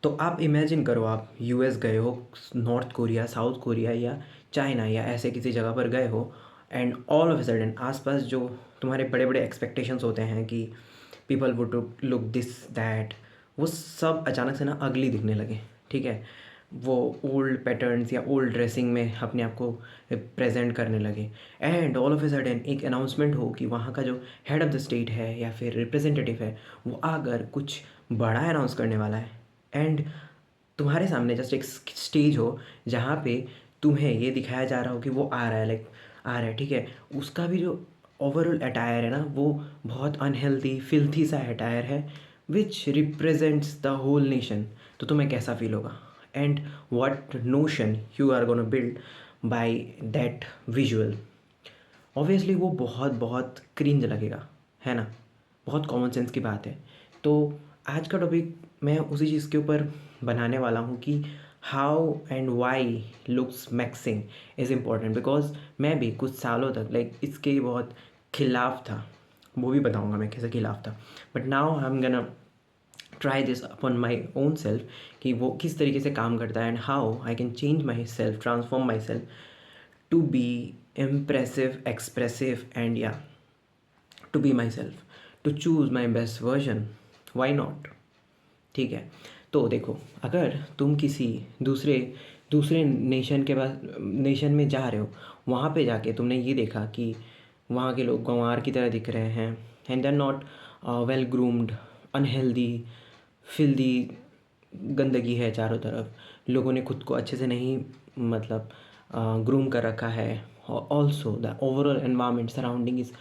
तो आप इमेजिन करो, आप यूएस गए हो, नॉर्थ कोरिया, साउथ कोरिया या चाइना या ऐसे किसी जगह पर गए हो, and all of a sudden आसपास जो तुम्हारे बड़े बड़े एक्सपेक्टेशंस होते हैं कि people would look this that, वो सब अचानक से ना अगली दिखने लगे। ठीक है, वो ओल्ड पैटर्न्स या ओल्ड ड्रेसिंग में अपने आप को प्रेजेंट करने लगे, and all of a sudden एक अनाउंसमेंट हो कि वहाँ का जो हेड ऑफ़ द स्टेट है या फिर रिप्रेजेंटेटिव है वो आकर कुछ बड़ा अनाउंस करने वाला है, एंड तुम्हारे सामने जस्ट एक स्टेज हो जहाँ पे तुम्हें ये दिखाया जा रहा हो कि वो आ रहा है, लाइक आ रहा है। ठीक है, उसका भी जो ओवरऑल अटायर है ना वो बहुत अनहेल्दी फिल्थी सा अटायर है, which represents the whole nation. तो तुम्हें कैसा फील होगा, and what notion you are gonna build by that visual? Obviously वो बहुत बहुत क्रिंज लगेगा, है ना। बहुत कॉमन सेंस की बात है। तो आज का टॉपिक मैं उसी चीज़ के ऊपर बनाने वाला हूँ कि how and why looks maxxing is important, because मैं भी कुछ सालों तक लाइक इसके बहुत खिलाफ था। वो भी बताऊँगा मैं कैसे खिलाफ था, but now I am gonna try this upon my own self कि वो किस तरीके से काम करता है, and how I can change my self, transform my self to be impressive, expressive, and या to be my self, to choose my best version. Why not? ठीक है, तो देखो, अगर तुम किसी दूसरे दूसरे नेशन के पास नेशन में जा रहे हो, वहाँ पे जाके तुमने ये देखा कि वहाँ के लोग गंवार की तरह दिख रहे हैं, and they are not well groomed, unhealthy, filthy, गंदगी है चारों तरफ, लोगों ने खुद को अच्छे से नहीं मतलब ग्रूम कर रखा है, also the overall environment surrounding is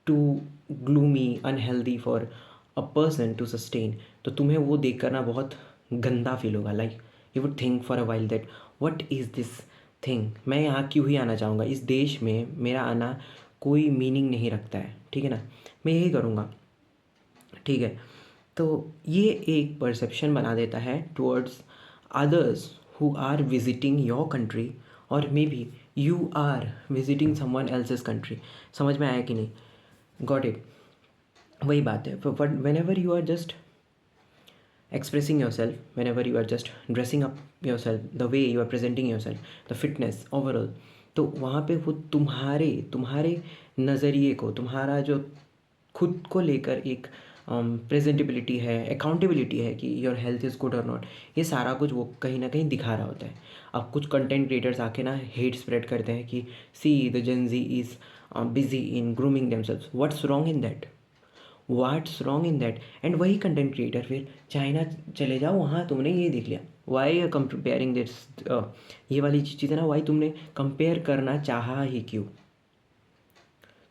too gloomy, unhealthy for a person to sustain. तो तुम्हें वो देख कर ना बहुत गंदा फील होगा, like you would think for a while that what is this thing, मैं यहाँ क्यों ही आना चाहूँगा, इस देश में मेरा आना कोई मीनिंग नहीं रखता है। ठीक है ना, मैं यही करूँगा। ठीक है, तो ये एक परसेप्शन बना देता है towards others who are visiting your country, और may be you are visiting someone else's country. समझ में आया कि नहीं? Got it? वही बात है, but when ever you are just expressing yourself, whenever you are just dressing up yourself, the way you are presenting yourself, the fitness overall, तो वहाँ पे वो तुम्हारे तुम्हारे नज़रिए को, तुम्हारा जो खुद को लेकर एक प्रेजेंटेबिलिटी है, अकाउंटेबिलिटी है कि योर हेल्थ इज़ गुड और नॉट, ये सारा कुछ वो कहीं ना कहीं दिखा रहा होता है। अब कुछ कंटेंट क्रिएटर्स आके ना हेट स्प्रेड करते हैं कि see the Gen Z is busy in grooming themselves, what's wrong in that, what's wrong in that. And वही कंटेंट क्रिएटर फिर चाइना चले जाओ, वहाँ तुमने ये देख लिया, वाई कंपेयरिंग दिस, ये वाली चीज़ें ना, वाई तुमने कंपेयर करना चाहा ही क्यों?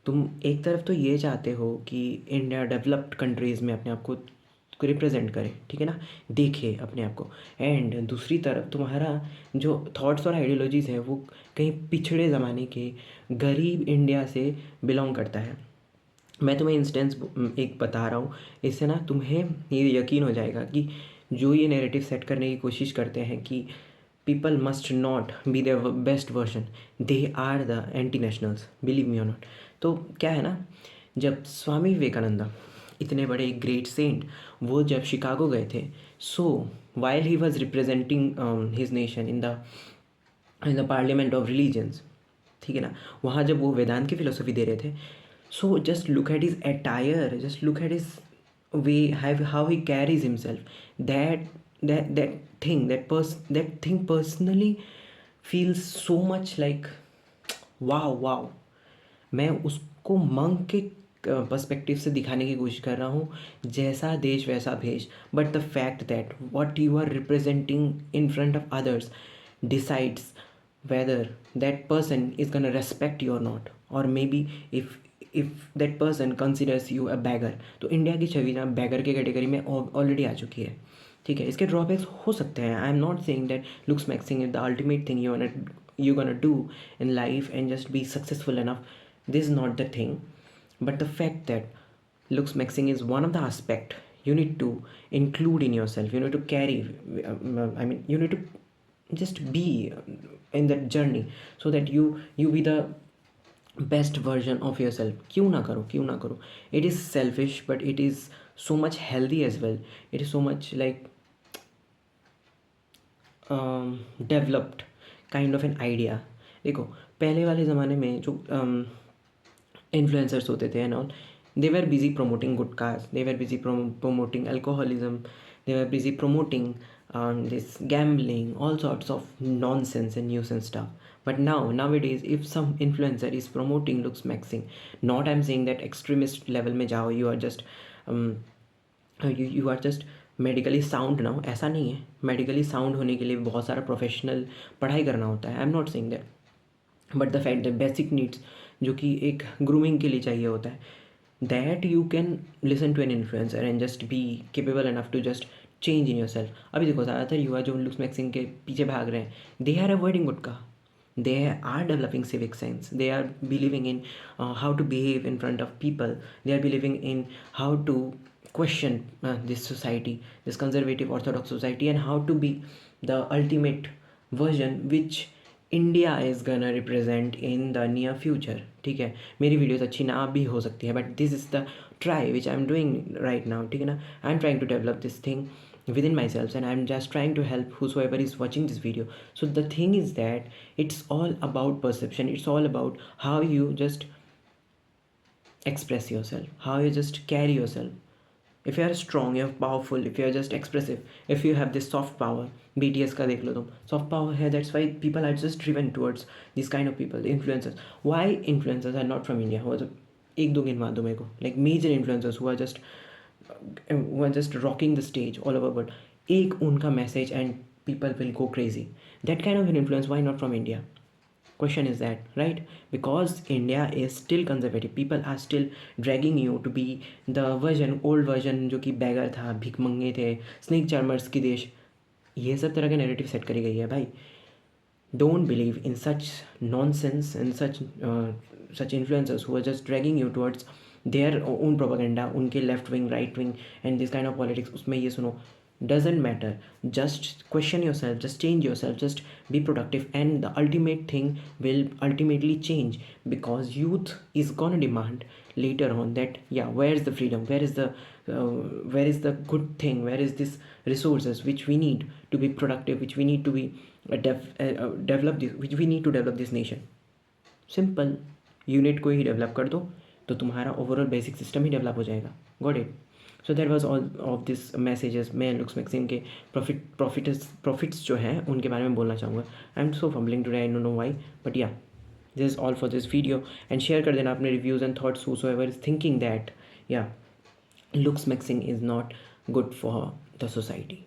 तुम एक तरफ तो ये चाहते हो कि इंडिया डेवलप्ड कंट्रीज़ में अपने आप को रिप्रेजेंट करे, ठीक है ना, देखे अपने आप को, एंड दूसरी तरफ तुम्हारा जो थॉट्स और आइडियोलॉजीज़ है वो कहीं पिछड़े ज़माने के गरीब इंडिया से बिलोंग करता है। मैं तुम्हें इंस्टेंस एक बता रहा हूँ, इससे ना तुम्हें ये यकीन हो जाएगा कि जो ये नैरेटिव सेट करने की कोशिश करते हैं कि people must not be their best version, they are the anti nationals, believe me और नॉट। तो क्या है ना, जब स्वामी विवेकानंदा, इतने बड़े ग्रेट सेंट, वो जब शिकागो गए थे, so while he was representing his nation in the parliament of religions, ठीक है ना, वहाँ जब वो वेदांत की फिलोसफी दे रहे थे, so just look at his attire, just look at his way, how he carries himself, that thing, that thing personally feels so much like wow. मैं उसको मंक के पर्सपेक्टिव से दिखाने की कोशिश कर रहा हूँ, जैसा देश वैसा भेष, but the fact that what you are representing in front of others decides whether that person is gonna respect you or not, or maybe if that person considers you a beggar। तो India की छवि ना bagger के category में already आ चुकी है। ठीक है, इसके ड्रॉबैक्स हो सकते हैं, आई am not saying that looks maxing is the ultimate thing you gonna do in life and just be successful enough. This is not the thing, but the fact that looks maxing is one of the aspect you need to include in yourself, you need to carry, I mean you need to just be in that journey, so that you be the best version of yourself. क्यों ना करो, क्यों ना करो? It is selfish but it is so much healthy as well, it is so much like developed kind of an idea. देखो पहले वाले ज़माने में जो इन्फ्लुएंसर्स होते थे and all, they were busy promoting gutkhas, they were busy promoting alcoholism, they were busy promoting this gambling, all sorts of nonsense and nuisance stuff. But nowadays if some influencer is promoting looks maxing, not I'm saying that extremist level में जाओ, you are just you are just medically sound ना हो, ऐसा नहीं है। Medically sound होने के लिए बहुत सारा प्रोफेशनल पढ़ाई करना होता है, I am not saying that, but the fact the basic needs जो कि एक ग्रूमिंग के लिए चाहिए होता है, that you can listen to an influencer and just be capable enough to just change in yourself. अभी देखो ज़्यादातर युवा जो लुक्स मैक्सिंग के पीछे भाग रहे हैं, they are avoiding gutkha, they are developing civic sense, they are believing in how to behave in front of people, they are believing in how to question this society, this conservative orthodox society, and how to be the ultimate version which India is gonna represent in the near future। ठीक है, मेरी videos अच्छी ना भी हो सकती है, but this is the try which I am doing right now. ठीक है ना, I am trying to develop this thing within myself, and I'm just trying to help whosoever is watching this video. So the thing is that it's all about perception, it's all about how you just express yourself, how you just carry yourself। if you are strong, you are powerful, if you are just expressive, if you have this soft power, BTS का देख लो तुम, soft power है, that's why people are just driven towards these kind of people, the influencers। why influencers are not from India? वो तो एक दो गिनवा दो मेरे को, like major influencers who are just rocking the stage all over world, एक उनका message and people will go crazy, that kind of an influence, why not from India? Question is that, right? Because India is still conservative, people are still dragging you to be the version, old version जो कि beggar था, भीख मंगे थे, snake charmers की देश, ये सब तरह का narrative set करी गई है भाई। Don't believe in such nonsense and such influencers who are just dragging you towards their own propaganda, उनके left wing, right wing and this kind of politics। उसमें ये सुनो, doesn't matter, just question yourself, just change yourself, just be productive, and the ultimate thing will ultimately change, because youth is gonna demand later on that, yeah, where is the freedom, where is the good thing, where is this resources which we need to be productive, which we need to be develop this, which we need to develop this nation। Simple, unit को ही develop कर दो तो तुम्हारा overall basic system ही develop हो जाएगा। Got it? So that was all of this messages. मैं लुक्स मैक्सिम के प्रॉफिट्स जो हैं उनके बारे में बोलना चाहूँगा। I am so fumbling today, I don't know why, but yeah this is all for this video. And share कर देना अपने reviews and thoughts whosoever is thinking that या looks maxxing is not good for the society.